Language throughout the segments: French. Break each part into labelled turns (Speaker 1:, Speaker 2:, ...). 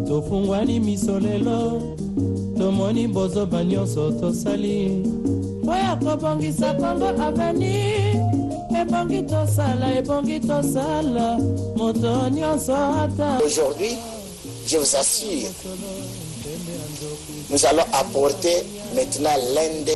Speaker 1: tofungwani misolelo tomoni bozo banyoso tosali oya kobongisa Kongo aveni ebongi tosala moto nyonso ata.
Speaker 2: Aujourd'hui, je vous assure, nous allons apporter maintenant l'Inde.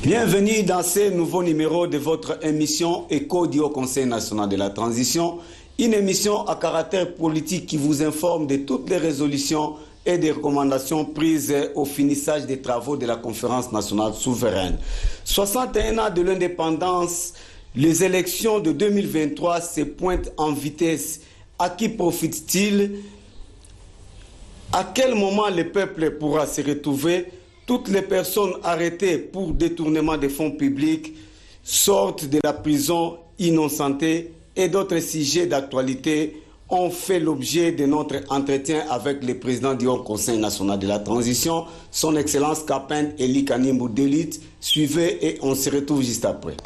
Speaker 3: Bienvenue dans ce nouveau numéro de votre émission Écho du Haut Conseil national de la transition, une émission à caractère politique qui vous informe de toutes les résolutions et des recommandations prises au finissage des travaux de la conférence nationale souveraine. 61 ans de l'indépendance, les élections de 2023 se pointent en vitesse. À qui profite-t-il? À quel moment le peuple pourra se retrouver? Toutes les personnes arrêtées pour détournement des fonds publics sortent de la prison innocentées et d'autres sujets d'actualité ont fait l'objet de notre entretien avec le président du Haut Conseil national de la transition, son Excellence Kapin Eli Kanimbu Delit. Suivez et on se retrouve juste après.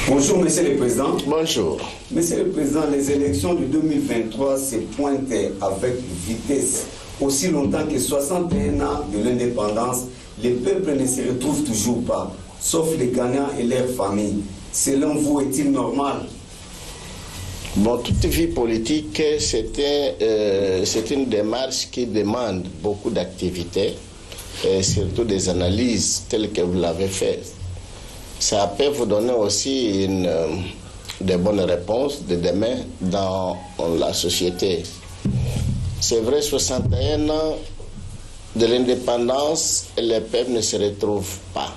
Speaker 3: Bonjour Monsieur le Président.
Speaker 2: Bonjour.
Speaker 3: Monsieur le Président, les élections de 2023 se pointent avec vitesse. Aussi longtemps que 61 ans de l'indépendance, le peuple ne se retrouve toujours pas, sauf les gagnants et leurs familles. Selon vous, est-il normal?
Speaker 2: Bon, toute vie politique, c'est une démarche qui demande beaucoup d'activités, et surtout des analyses telles que vous l'avez fait. Ça peut vous donner aussi des bonnes réponses de demain dans la société. C'est vrai, 61 ans de l'indépendance, le peuple ne se retrouve pas.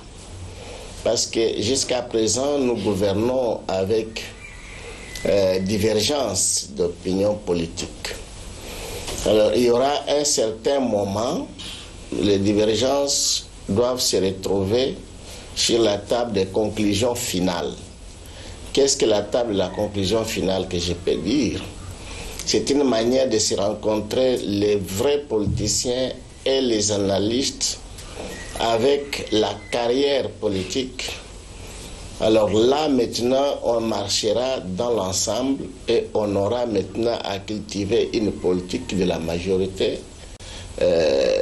Speaker 2: Parce que jusqu'à présent, nous gouvernons avec divergence d'opinion politique. Alors, il y aura un certain moment, les divergences doivent se retrouver sur la table des conclusions finales. Qu'est-ce que la table de la conclusion finale que je peux dire? C'est une manière de se rencontrer les vrais politiciens et les analystes avec la carrière politique. Alors là, maintenant, on marchera dans l'ensemble et on aura maintenant à cultiver une politique de la majorité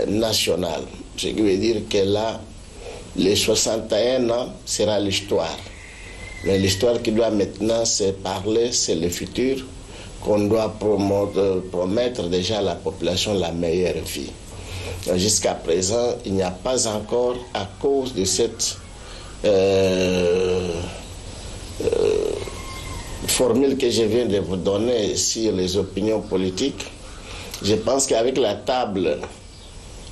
Speaker 2: nationale. Ce qui veut dire que là, les 61 ans sera l'histoire. Mais l'histoire qui doit maintenant se parler, c'est le futur, qu'on doit promettre déjà à la population la meilleure vie. Jusqu'à présent, il n'y a pas encore, à cause de cette formule que je viens de vous donner sur les opinions politiques, je pense qu'avec la table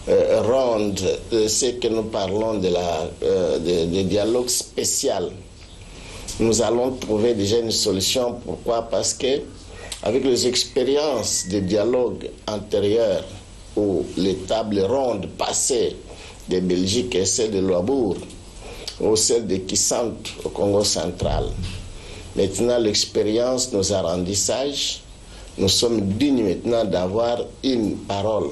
Speaker 2: ronde, ce que nous parlons de dialogue spécial, nous allons trouver déjà une solution. Pourquoi? Parce que avec les expériences de dialogue antérieurs ou les tables rondes passées de Belgique et celles de Louabourg ou celles de Kisant au Congo central, maintenant l'expérience nous a rendu sages. Nous sommes dignes maintenant d'avoir une parole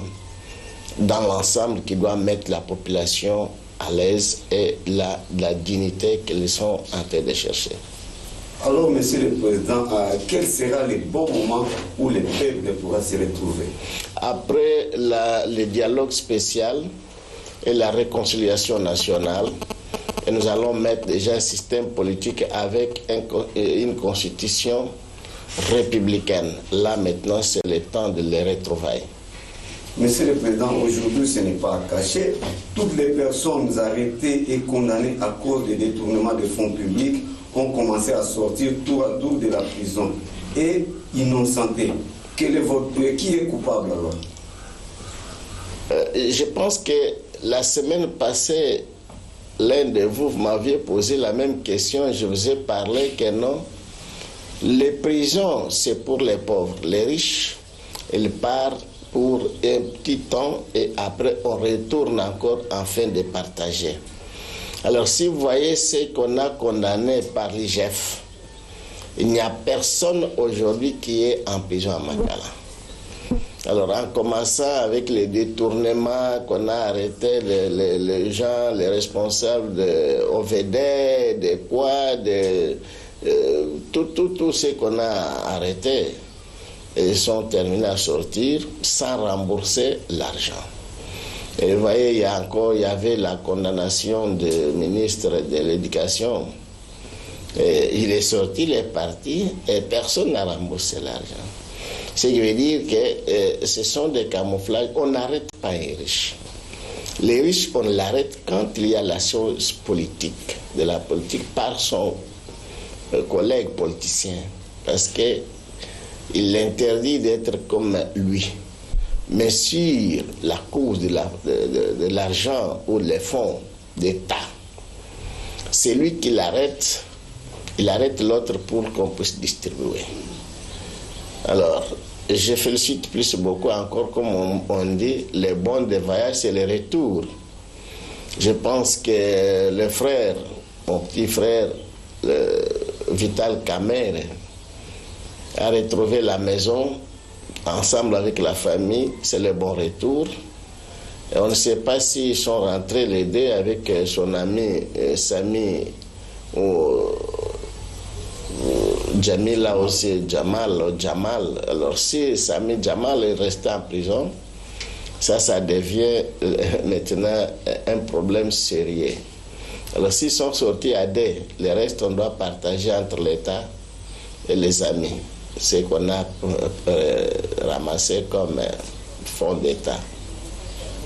Speaker 2: dans l'ensemble qui doit mettre la population à l'aise et la dignité qu'ils sont en train de chercher.
Speaker 3: Alors, Monsieur le Président, quel sera le bon moment où le peuple pourra se retrouver? Après
Speaker 2: le dialogue spécial et la réconciliation nationale, et nous allons mettre déjà un système politique avec une constitution républicaine. Là, maintenant, c'est le temps de les retrouvailles.
Speaker 3: Monsieur le Président, aujourd'hui, ce n'est pas caché. Toutes les personnes arrêtées et condamnées à cause de détournement de fonds publics ont commencé à sortir tour à tour de la prison et innocentés. Qui est coupable alors?
Speaker 2: Je pense que la semaine passée, l'un de vous m'aviez posé la même question. Je vous ai parlé que non. Les prisons, c'est pour les pauvres. Les riches, ils partent pour un petit temps et après on retourne encore afin de partager. Alors si vous voyez ce qu'on a condamné par l'IGF, il n'y a personne aujourd'hui qui est en prison à Makala. Alors en commençant avec les détournements qu'on a arrêtés, les gens, les responsables de OVD, de quoi, tout ce qu'on a arrêté. ils sont terminés à sortir sans rembourser l'argent. Et vous voyez, il y avait la condamnation du ministre de l'Éducation. Il est sorti, il est parti, et personne n'a remboursé l'argent. Ce qui veut dire que ce sont des camouflages. On n'arrête pas les riches. Les riches, on l'arrête quand il y a la chose politique, de la politique par son collègue politicien. Parce qu'il l'interdit d'être comme lui. Mais sur la cause de l'argent ou les fonds d'État, c'est lui qui l'arrête. Il arrête l'autre pour qu'on puisse distribuer. Alors, je félicite plus beaucoup encore, comme on dit, les bons de voyage, c'est le retour. Je pense que le frère, mon petit frère, Vital Kamerhe, a retrouvé la maison ensemble avec la famille, c'est le bon retour. Et on ne sait pas s'ils sont rentrés les deux avec son ami Sami ou Jamila aussi, Jamal. Alors si Sami Jamal est resté en prison, ça devient maintenant un problème sérieux. Alors s'ils sont sortis à deux, le reste on doit partager entre l'État et les amis. Ce qu'on a ramassé comme fonds d'État.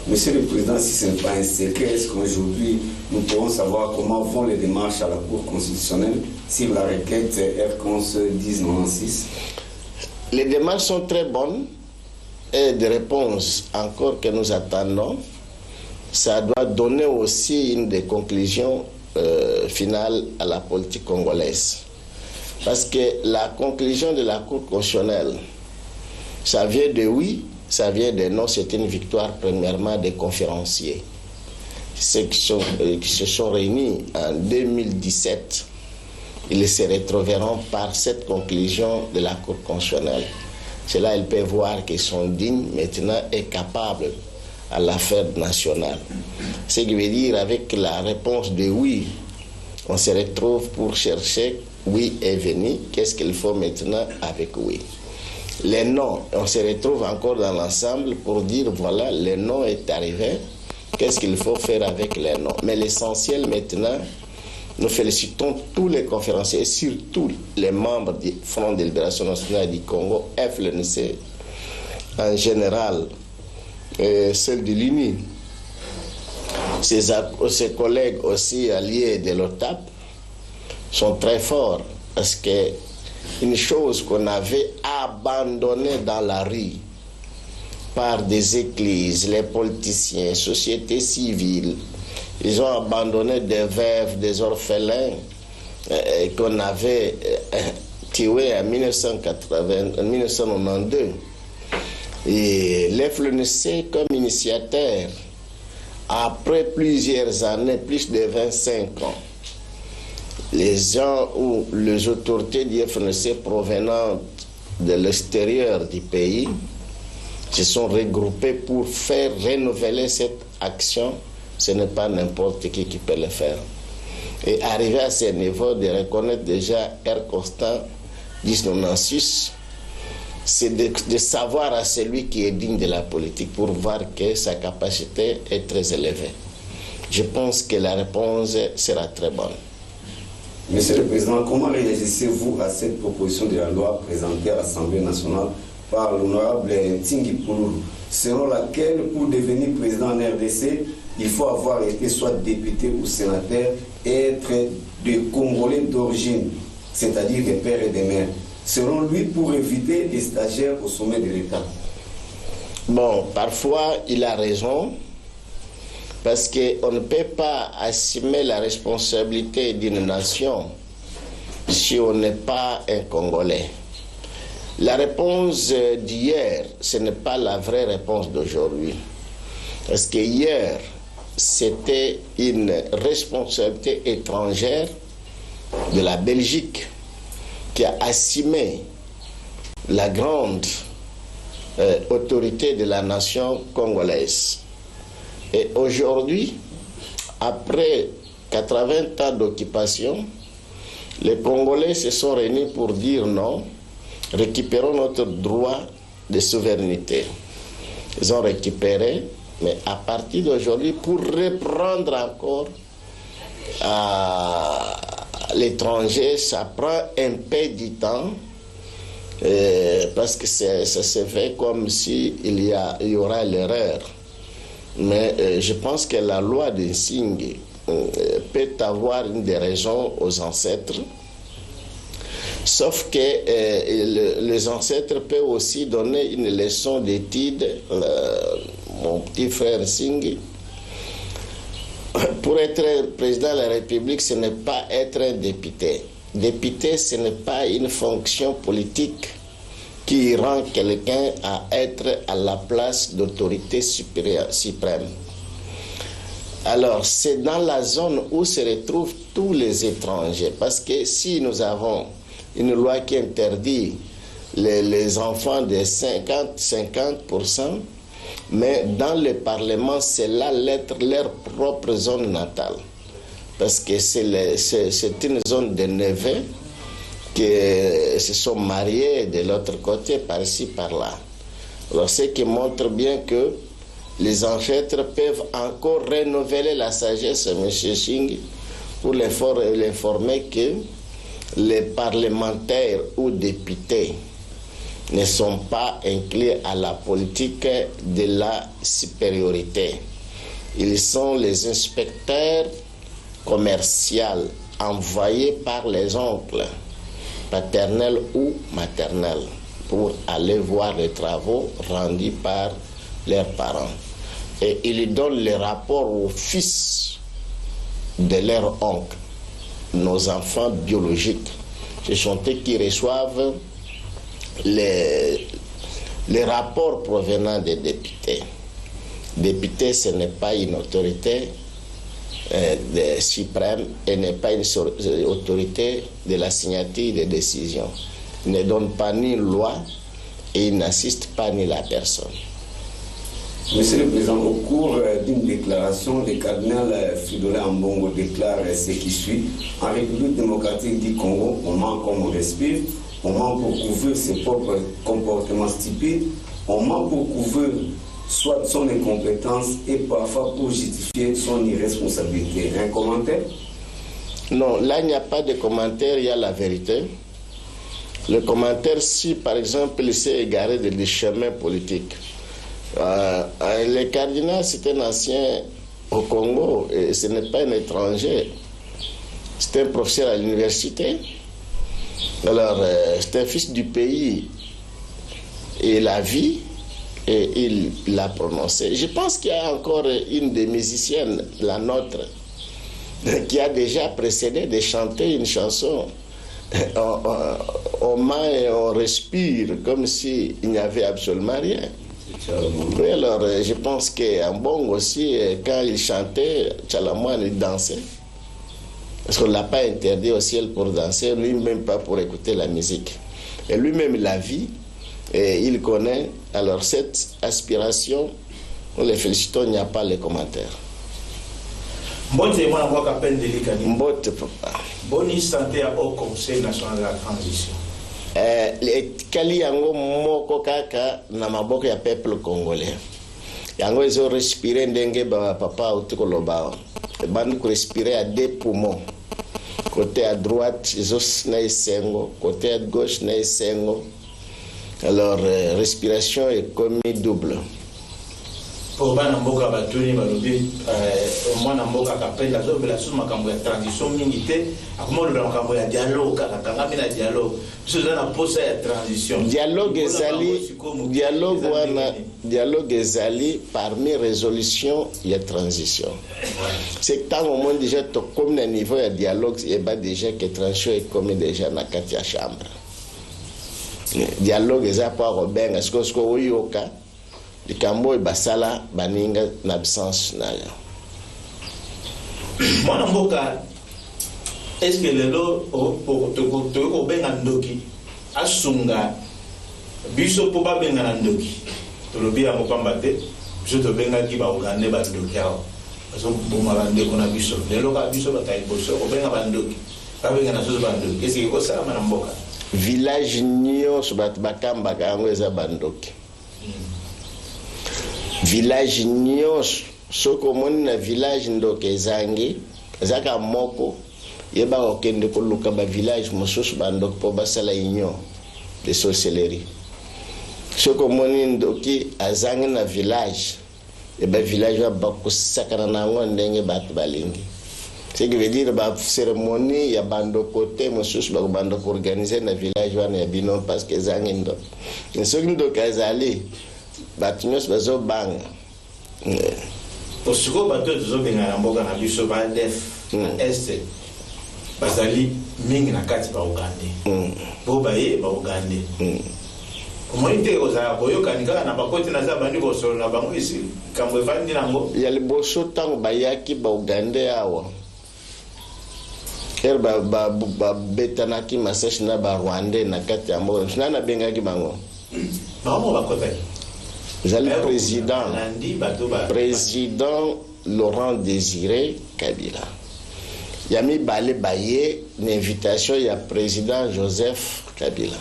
Speaker 3: Monsieur le Président, si ce n'est pas un secret, est-ce qu'aujourd'hui nous pourrons savoir comment vont les démarches à la Cour constitutionnelle sur la requête R11 1096?
Speaker 2: Les démarches sont très bonnes et des réponses encore que nous attendons. Ça doit donner aussi une des conclusions finales à la politique congolaise. Parce que la conclusion de la Cour constitutionnelle, ça vient de oui, ça vient de non, c'est une victoire premièrement des conférenciers. Ceux qui se sont réunis en 2017, ils se retrouveront par cette conclusion de la Cour constitutionnelle. C'est là qu'ils peuvent voir qu'ils sont dignes maintenant et capables à l'affaire nationale. Ce qui veut dire avec la réponse de oui, on se retrouve pour chercher oui est venu, qu'est-ce qu'il faut maintenant avec oui. Les non, on se retrouve encore dans l'ensemble pour dire voilà, le non est arrivé, qu'est-ce qu'il faut faire avec les non. Mais l'essentiel maintenant, nous félicitons tous les conférenciers et surtout les membres du Front de libération nationale du Congo, FLNC, en général, celle de l'UNI, ses collègues aussi alliés de l'OTAP sont très forts parce que une chose qu'on avait abandonnée dans la rue par des églises, les politiciens, sociétés civiles, ils ont abandonné des veuves, des orphelins qu'on avait tués en 1992. Et l'FLNC comme initiateur, après plusieurs années, plus de 25 ans, les gens ou les autorités du FLNC provenant de l'extérieur du pays se sont regroupés pour faire renouveler cette action. Ce n'est pas n'importe qui peut le faire. Et arriver à ce niveau de reconnaître déjà R constant 1096, c'est de savoir à celui qui est digne de la politique pour voir que sa capacité est très élevée. Je pense que la réponse sera très bonne.
Speaker 3: Monsieur le Président, comment réagissez-vous à cette proposition de la loi présentée à l'Assemblée nationale par l'honorable Ntingi Pouloulou, selon laquelle pour devenir président en RDC, il faut avoir été soit député ou sénateur et être de Congolais d'origine, c'est-à-dire des pères et des mères. Selon lui, pour éviter des stagiaires au sommet de l'État.
Speaker 2: Bon, parfois, il a raison, parce qu'on ne peut pas assumer la responsabilité d'une nation si on n'est pas un Congolais. La réponse d'hier, ce n'est pas la vraie réponse d'aujourd'hui. Parce que hier, c'était une responsabilité étrangère de la Belgique qui a assumé la grande autorité de la nation congolaise. Et aujourd'hui, après 80 ans d'occupation, les Congolais se sont réunis pour dire non, récupérons notre droit de souveraineté. Ils ont récupéré, mais à partir d'aujourd'hui, pour reprendre encore à l'étranger, ça prend un peu du temps, parce que ça se fait comme s'il y aura l'erreur. Mais je pense que la loi de Nsingé peut avoir une des raisons aux ancêtres, sauf que les ancêtres peuvent aussi donner une leçon d'étude. Mon petit frère Nsingé, pour être président de la République, ce n'est pas être un député. Député, ce n'est pas une fonction politique qui rend quelqu'un à être à la place d'autorité suprême. Alors, c'est dans la zone où se retrouvent tous les étrangers. Parce que si nous avons une loi qui interdit les enfants de 50%, mais dans le Parlement, c'est là leur propre zone natale. Parce que c'est une zone de neveux qui se sont mariés de l'autre côté, par-ci, par-là. Alors, ce qui montre bien que les ancêtres peuvent encore renouveler la sagesse de M. Nsingé pour l'informer que les parlementaires ou députés ne sont pas inclus à la politique de la supériorité. Ils sont les inspecteurs commerciaux envoyés par les oncles, paternels ou maternels, pour aller voir les travaux rendus par leurs parents. Et ils donnent les rapports aux fils de leur oncle, nos enfants biologiques. Ce sont eux qui reçoivent les rapports provenant des députés. Député, ce n'est pas une autorité suprême et n'est pas une autorité de la signature des décisions. Il ne donne pas ni une loi et il n'assiste pas ni la personne.
Speaker 3: Monsieur le Président, au cours d'une déclaration, le cardinal Fridolin Ambongo déclare ce qui suit. En République démocratique du Congo, on ment comme on respire, on ment pour couvrir ses propres comportements stupides, on ment pour couvrir soit son incompétence et parfois pour justifier son irresponsabilité. Un commentaire?
Speaker 2: Non, là il n'y a pas de commentaire, il y a la vérité. Le commentaire, si par exemple il s'est égaré des chemins politiques. Le cardinal, c'est un ancien au Congo, et ce n'est pas un étranger. C'est un professeur à l'université. Alors, c'est un fils du pays. Et la vie, et il l'a prononcé. Je pense qu'il y a encore une des musiciennes, la nôtre, qui a déjà précédé de chanter une chanson. On ment et on respire comme s'il n'y avait absolument rien. Oui, alors je pense qu'en Bongo aussi, quand il chantait, Tchalamouane, il dansait. Parce qu'on ne l'a pas interdit au ciel pour danser, lui-même pas pour écouter la musique. Et lui-même la vit, et il connaît. Alors cette aspiration, nous les félicitons, il n'y a pas les commentaires. Mbote, papa.
Speaker 4: Bonne santé au Conseil national de la transition.
Speaker 2: Kali yango moko kaka na maboko ya peuple congolais. Yango ils ont respiré ndenge ba papa utikoloba. Bandi ko respirer à deux poumons. Côté à droite, ils ont sengo, côté à gauche sengo. Alors respiration est comme double.
Speaker 4: Pour bana mboka batuni balobi mwana mboka kapenda zo bela sous makambo ya transition mingité akomo lo makambo ya dialogue kanga mina dialogue biso za na posa ya transition
Speaker 2: dialogue ezali parmi résolution ya transition. C'est tant au moins déjà to comme na niveau ya dialogue et ba déjà que transition est comme déjà na kati ya chambre. Dialogue eza pa robenga sko oyoka likambo basala baninga na absence na yo.
Speaker 4: Mwana mboka, est-ce que lelo to benga ndoki asunga biso po ba benga na ndoki to lobi ya mopamba te biso to benga ki ba ugande ba ndoki awo parce que boma ba ndeko na biso lelo ka biso ba kai boso ko benga ba ndoki ba benga na so ba ndoki est-ce que ko sala na mboka
Speaker 2: village nyonso bato bakambaka yango eza bandoki. Village nyonso soki omoni na village ndoki ezangi ezaka moko yeba okende koluka ba village mosusu bandoki mpo basala union de sorcellerie. Soki omoni ndoki azangi na village yeba village bakosakana na yango ndenge bato balingi. Ce qui veut dire ba cérémonie ya bando côté mosusu ba bando organiser na village wana ya bino parce que ezangi ndo. Soki ndoki azali bato nyonso bazobanga.
Speaker 4: Osiko bato tozobenga na mboka na biso ba def este bazali mingi na kati ba Uganda. Bo baye ba Uganda. Omoni te kozala koyokani kaka na bakoti na za bandi bosolo na bango isi kambo efandi nango.
Speaker 2: Ya liboso ntango bayaki ba Uganda awa. Ba betanaki masasi na ba Rwandais na kati ya mboka. Nana bengaki bango.
Speaker 4: Bango bakotaki.
Speaker 2: Zali président Laurent Désiré Kabila. Yami Balé Baye, une invitation ya président Joseph Kabila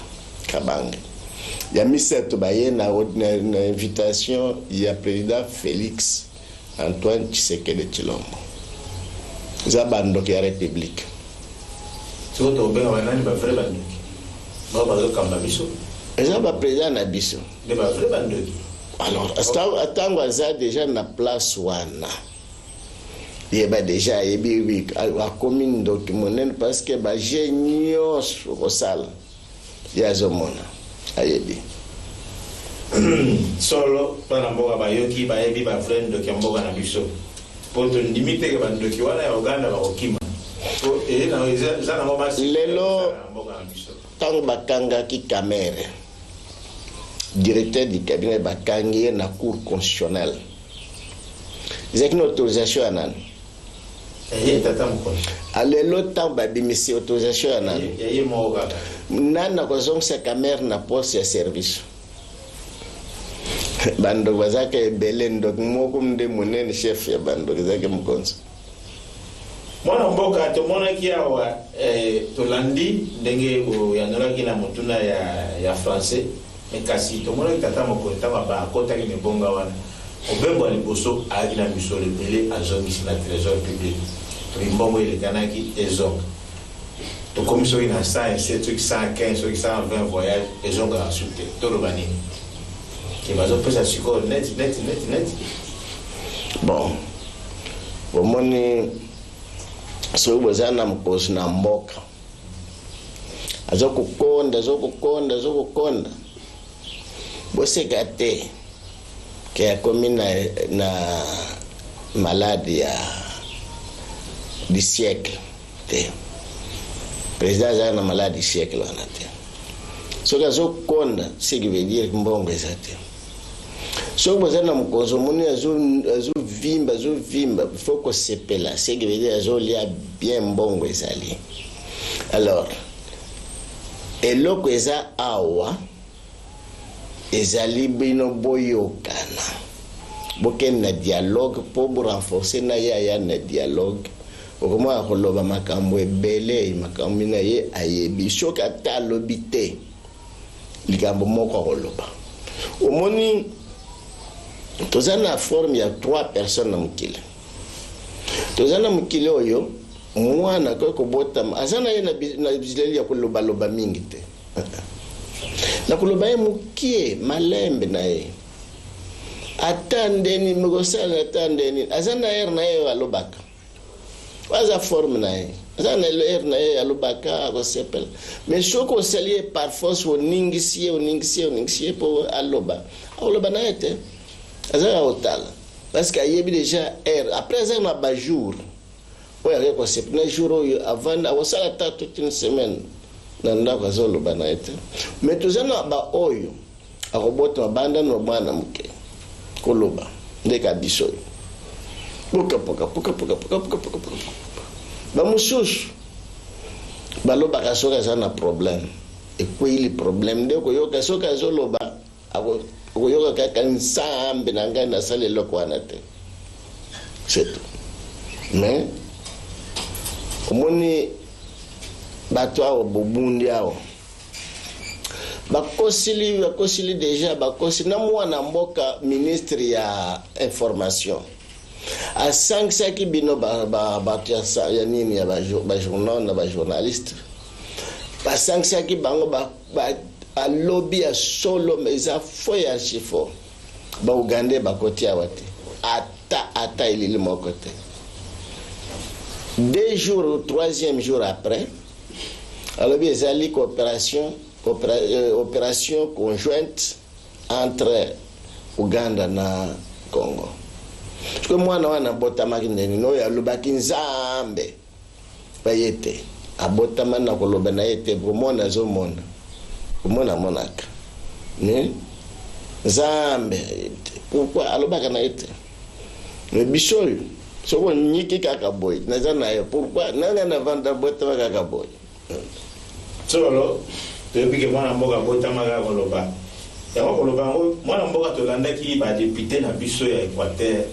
Speaker 2: Kabange. Yami Seto Baye na invitation ya président Félix Antoine Tshisekedi Tshilombo. Zabando ki ya République.
Speaker 4: Soto benga banani ba vrai bandoki. Ba ba kamba biso.
Speaker 2: Eza ba président na biso.
Speaker 4: De ba vrai bandoki.
Speaker 2: Alors, attends, ça déjà na place wana. Il y a déjà a commune document parce que ba génios au sal. Il y a zomona. Ayebi.
Speaker 4: Solo para mboga ba yoki ba yebi ba friend doki mboga na biso. Poto limite ke bandoki wana ya Uganda ba okima. So na za ngoma
Speaker 2: lelo tango bakanga ki kamere. Directeur du cabinet bakangi na cour constitutionnelle. Ils ont une autorisation à nan. Alelo temps babimisi autorisation à nan. Nana kozong sa caméra na poste ya service. Bando bazaka belendo moko mde munene chef ya bando zake mkonzo.
Speaker 4: Mwana mboka tomona kiawa tolandi ndenge yanolaki na mutuna ya français. Kasi tomona kitata mokonta ba kota ki mbonga wana obembo aliboso aki na miso le belé azongi na trésor public to mbongo ile kanaki ezong to komiso ina 107 115 120 voyage ezong a souté to lo bani ki bazo pesa siko net.
Speaker 2: Bon bomoni so bozana mkosi na mboka azokukonda boseka te ke a commis na maladie du siècle te président za na maladie du siècle wana te soki azokonda ce qui veut dire mbongo eza te soki boza na mokonzo moni azovimba faut kosepela ce qui veut dire azolia bien mbongo ezali. Alors eloko eza awa ezali bino boyokana bokende na dialogue po bo renforcer na ya na dialogue okoma akoloba makambo ebele makambo na ye ayebi soki ata alobi te likambo moko akoloba. Omoni toza na forme ya 3 personnes na mokili. Toza na mokili oyo mwana ko kobotama aza na ye na bizileli ya kolobaloba mingi te. Na kuloba ye mukie malembe na ye atandeni mugosala atandeni azana er na ye alobaka waza forme na ye azana er na ye alobaka akosepela mais soko salie par force oningisie po aloba na ye te azana otala parce que ayebi déjà er après ça na ba jour oya ke kosepela jour oyo avant awosala ta toute une semaine nanda bazoloba na ete mais tozana ba oyo akobota banda no bana muke koloba ndeka biso poka ba mususu baloba kasoka sana problème et puis le problème ndeko yoka soka zoloba akoyoka kaka nsambe nanga na sale lokwana te c'est tout. Mais omoni bato awo bobundi awo bakosili déjà bakosi na mwana mboka ministre ya information asangisaki bino bato ya nini ya bajournal na bajournaliste basangisaki bango alobi ya solo eza fo ya archifo baugande bakoti awa te ata elili moko te. 2 jours ou 3e jour après alobi ezali opération conjointe entre Uganda na Congo. Parce que mwana wana botamaki ndeni no ya lubaki nzambe bayete abotama na koloba na yete bomona zomona bomona monaka ne nzambe pourquoi alobaka na yete le bisoyo soko nyiki kaka boy nazana yo pourquoi nanga na vanda botama kaka boy
Speaker 4: solo depuis que mwana mboka botama kaka koloba ya koloba mwana mboka tolandaki ba député na biso ya Équateur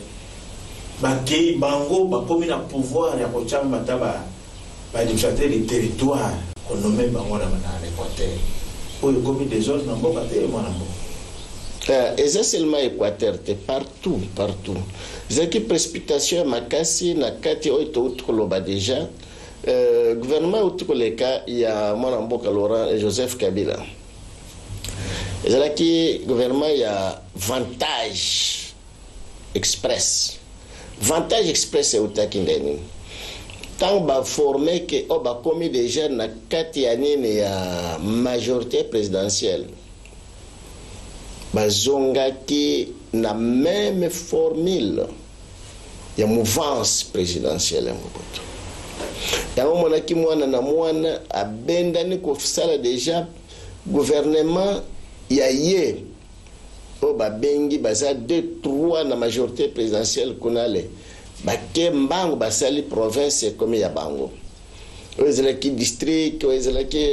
Speaker 4: bakei bango bakomi na pouvoir ya kochamba taba ba administrateur du territoire konomé bango na Équateur oyo komi des autres na mboka te mwana mboka.
Speaker 2: Et ça seulement Équateur, partout. Zaki précipitation makasi na kati oito utkoloba déjà. Gouvernement utkoleka ya mwana mboka Laurent Joseph Kabila. Zaki gouvernement ya Vantage Express. Vantage Express est utaki ndeni. Tant ba formé que ba commis déjà na kati ya nini ya majorité présidentielle. Bazongaki na même formule ya mouvance présidentielle ya Mobutu. Yango monaki mwana na mwana abendani kofisala déjà gouvernement ya ye o babengi baza 2-3 na majorité présidentielle kunale bake mbango basali province comme ya bango ozelaki district ozelaki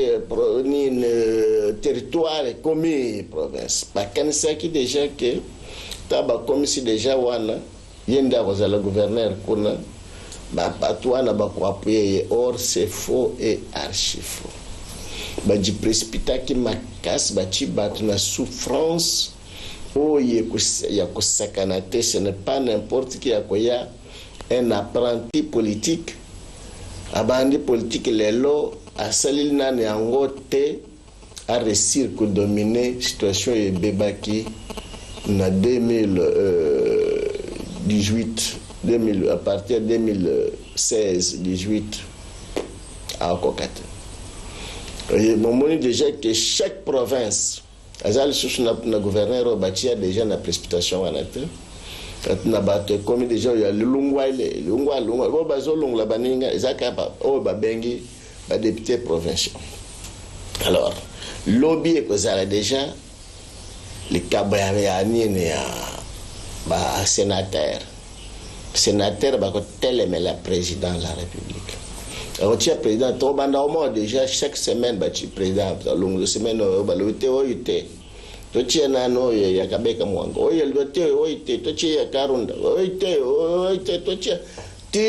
Speaker 2: territoire comme province bakanisaki déjà que taba comme si déjà wana yenda kozala gouverneur kuna bato wana bakoapuye or c'est faux et archi faux baji précipitaki makasi bachi bato na souffrance oye ya kosakana te. Ce n'est pas n'importe qui akoya un apprenti politique abandi politique lelo asalili nani yango te a réussir que dominer situation et bebaki na 2018 à partir de 2016-18 à Okokate. Bon, déjà que chaque province azali sous na gouverneur au bâti déjà na précipitation à la terre. Na bato comme déjà il y a lungwa o bazo lungla baninga ezaka o babengi ba député provincial. Alors lobby ekozala déjà le kabaya nini ya ba sénateur ba ko teleme la président de la République. Alors tu es président to banda au moins déjà chaque semaine ba tu président longue semaine ba lote oyite to tiena no ya kabeka mwango oye lote oyite to chi ya karunda oyite to chi ti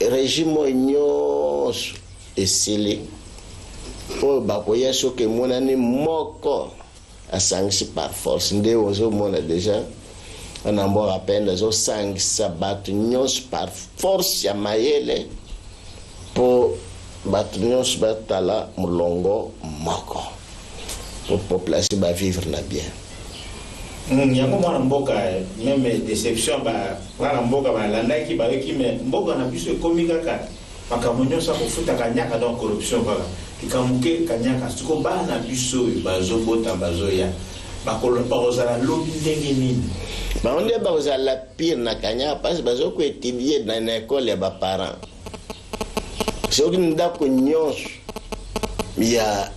Speaker 2: régime nyos esili o ba ko yeso ke monani moko asangisi par force nde ozo mona déjà on a mort à peine les autres sang sabat nyos par force ya mayele pour batnyos batala mulongo moko pour population ba vivre na bien.
Speaker 4: Yango mwana mboka même déception ba mwana mboka ba landaki ba ki me mboka na biso ekomi kaka makamonyosa kofuta kanyaka dans corruption bala kikamuke kanyaka siko ba na biso bazo bota bazo ya bakolo parozala lobi ndenge nini
Speaker 2: ba onde bazala pire na kanyaka parce bazo ko étudier dans l'école ya ba parents soki ndako nyonso ya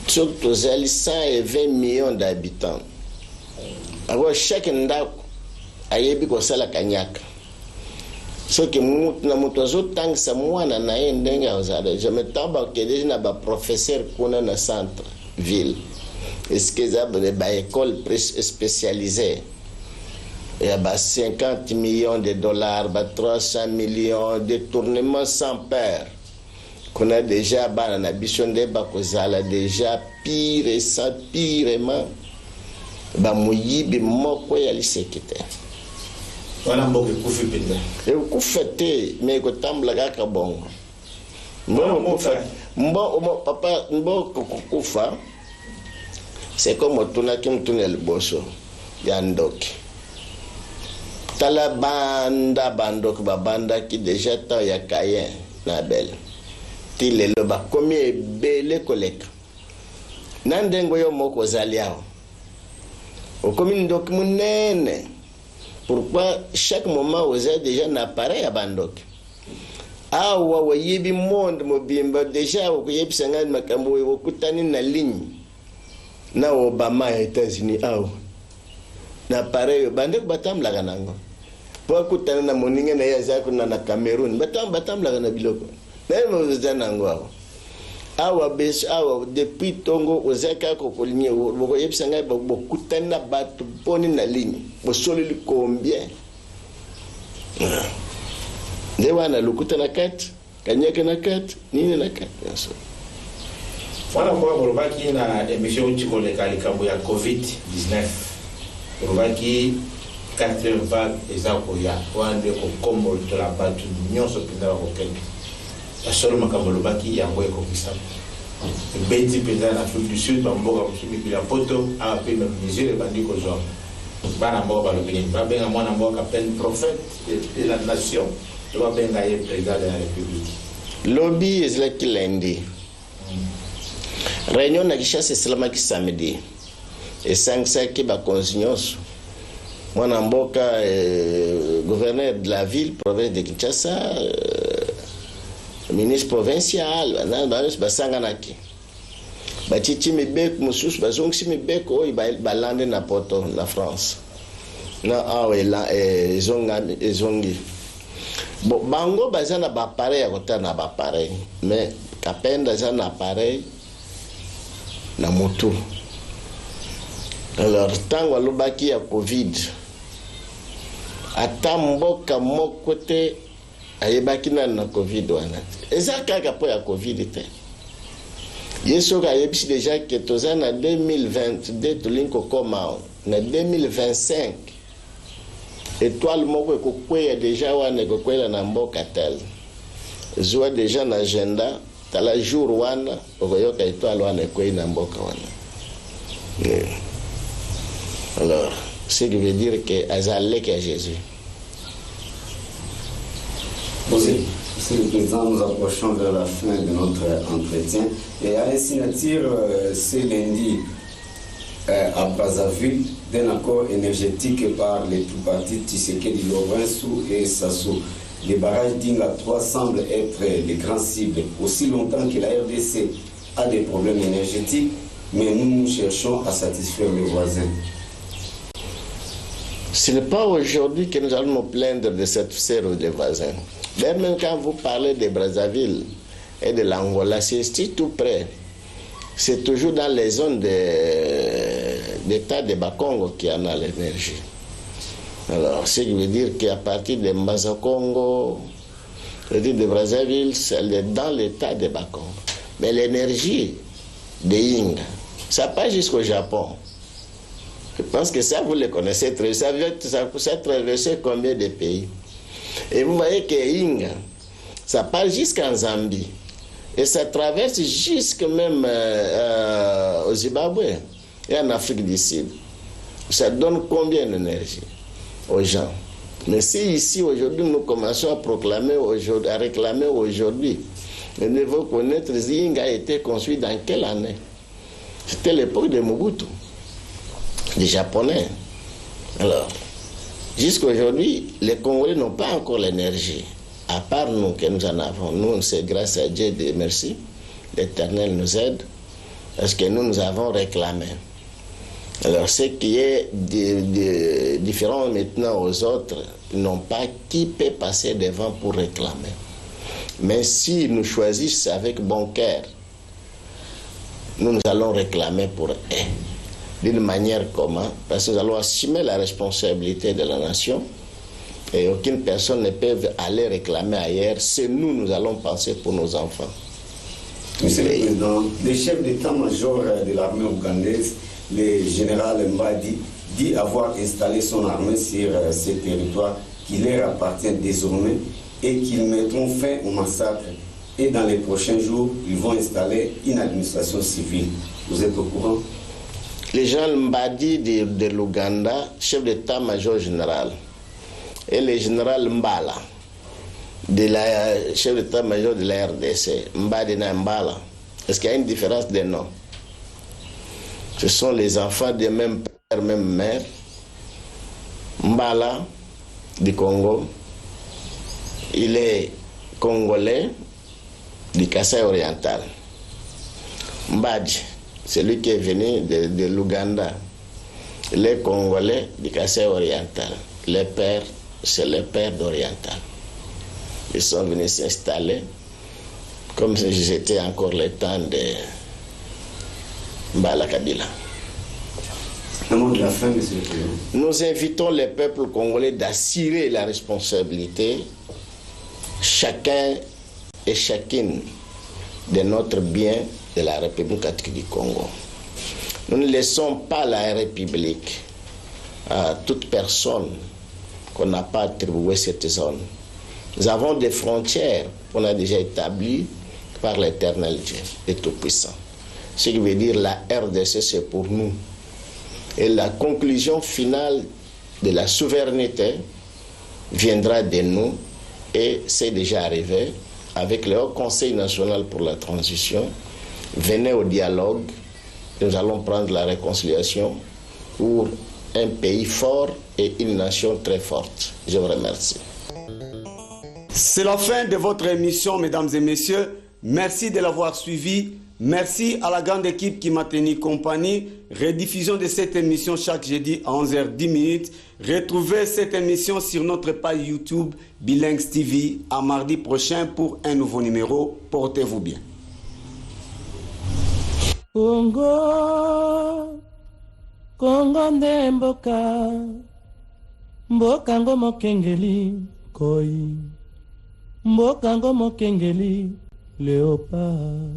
Speaker 2: surtout zali 120 millions d'habitants. Alors chaque ndako ayebi kosala kanyaka soki mutu na mutu azotangisa mwana na ye ndenge azala jamais tamba kedeji na ba professeur kuna na centre ville est-ce que ça ba école spécialisée il y a 50 millions de dollars, 300 millions, détournements sans père. qu'on a déjà banana bisonde bakozala déjà pire et ça pirement ba moyibi moko ya lisekite
Speaker 4: wana mboke kufi pinda
Speaker 2: e kufete me ko tambla kaka bongo papa mbo kufa c'est comme tuna kimtunel boso ya ndoki tala banda bandok babanda ki déjà ta ya Caïn na Abel ti lelo bakomi ebele koleka na ndengo yo moko ozali awa okomi ndoki munene. Pourquoi chaque moment vous êtes déjà un appareil à bandoki awa wayibi monde mobimba déjà wakuyebi sangani makambo wakutani na ligne na Obama ya États-Unis awa na appareil bandeko batamblaka nango po akutana na moninga na yazako na Cameroun batamblaka na biloko na yemo nango awa bes awa depuis tongo ozaka ko kolinye boko yebisanga bokutana batu poni na ligne bosoleli combien nde wana lukuta na kat kanyeke na kat nini na kat yaso
Speaker 4: wana kwa bolobaki na émission chikoleka likambo ya COVID-19 bolobaki 4 vague ezako ya wande ko kombo to la batu nyonso pinda ko kende asolo makambo lobaki yango ekokisa beti peza na Afrique du Sud bamboka msimi bila poto a pe même mesure bandi ko zo bana mboka balobini babenga mwana mboka pen prophète de la nation to babenga ye président de la République
Speaker 2: lobby ezla kilendi réunion na Kinshasa selama ki samedi et 5 ki ba consignos mwana mboka gouverneur de la ville province de Kinshasa ministre provincial basanganaki bachichi mibeko mususu bazongisi mibeko oyo balande na poto na France na awa ezongi bango baza na bapareil ya kota na bapareil mais kapenda aza na appareil na motu. Alors ntango alobaki ya covid ata mboka moko te ayebaki na covid wana eza kaka po ya covid te yeso ka yebisi déjà que toza na 2022 tolinko koma na 2025 étoile moko ekokweya déjà wana ekokwela na mboka tel zwa déjà na agenda tala jour wana okoyoka étoile wana ekweyi na mboka wana. Alors ce qui veut dire que azaleki à Jésus.
Speaker 3: Monsieur le Président, nous approchons vers la fin de notre entretien. Et à la signature ce lundi à Brazzaville d'un accord énergétique par les two parties Tshisekedi, Lourenço et Sassou. Les barrages d'Inga 3 semblent être les grandes cibles. Aussi longtemps que la RDC a des problèmes énergétiques, mais nous cherchons à satisfaire les voisins.
Speaker 2: Ce n'est pas aujourd'hui que nous allons nous plaindre de cette serre des voisins. Même quand vous parlez de Brazzaville et de l'Angola, c'est tout près. C'est toujours dans les zones d'État de Bakongo qu'il y en a l'énergie. Alors, ce qui veut dire qu'à partir de Mbazakongo, de Brazzaville, c'est dans l'État de Bakongo. Mais l'énergie de Inga, ça passe jusqu'au Japon. Je pense que ça, vous le connaissez très bien. Ça traversé combien de pays? Et vous voyez que Inga, ça part jusqu'en Zambie. Et ça traverse jusque même au Zimbabwe et en Afrique du Sud. Ça donne combien d'énergie aux gens? Mais si ici, aujourd'hui, nous commençons à proclamer aujourd'hui, à réclamer aujourd'hui, nous devons connaître Inga a été construit dans quelle année? C'était l'époque de Mobutu, des Japonais. Alors, jusqu'à aujourd'hui, les Congolais n'ont pas encore l'énergie. À part nous que nous en avons. Nous, c'est grâce à Dieu, merci. L'Éternel nous aide. Parce que nous avons réclamé. Alors, ce qui est différent maintenant aux autres, n'ont pas qui peut passer devant pour réclamer. Mais si nous choisissons avec bon cœur, nous allons réclamer pour eux. D'une manière comment? Parce que nous allons assumer la responsabilité de la nation et aucune personne ne peut aller réclamer ailleurs. C'est nous allons penser pour nos enfants.
Speaker 3: Monsieur le Président, le chef d'état-major de l'armée ougandaise, le général Mbadi, dit avoir installé son armée sur ces territoires qui leur appartiennent désormais et qu'ils mettront fin au massacre. Et dans les prochains jours, ils vont installer une administration civile. Vous êtes au courant?
Speaker 2: Le général Mbadi de l'Ouganda, chef d'état-major général, et le général Mbala, chef d'état-major de la RDC, Mbadi na Mbala. Est-ce qu'il y a une différence de nom? Ce sont les enfants de même père, même mère. Mbala du Congo, il est congolais du Kasaï oriental. Mbadi, c'est lui qui est venu de l'Ouganda. Il est congolais du Kasaï oriental. Les pères, c'est les pères d'oriental. Ils sont venus s'installer comme si c'était encore le temps de Mbala Kabila. Nous invitons les peuples congolais d'assurer la responsabilité, chacun et chacune, de notre bien de la République catholique du Congo. Nous ne laissons pas la République à toute personne qu'on n'a pas attribué cette zone. Nous avons des frontières qu'on a déjà établies par l'Éternel Dieu, le Tout-Puissant. Ce qui veut dire la RDC, c'est pour nous. Et la conclusion finale de la souveraineté viendra de nous, et c'est déjà arrivé avec le Haut Conseil national pour la transition. Venez au dialogue, nous allons prendre la réconciliation pour un pays fort et une nation très forte. Je vous remercie.
Speaker 3: C'est la fin de votre émission, mesdames et messieurs. Merci de l'avoir suivi. Merci à la grande équipe qui m'a tenu compagnie. Rediffusion de cette émission chaque jeudi à 11h10. Retrouvez cette émission sur notre page YouTube Bilingues TV à mardi prochain pour un nouveau numéro. Portez-vous bien.
Speaker 1: Congo, Congo nde mboka, mboka ngo mokengeli koi, mboka ngo mokengeli léopard.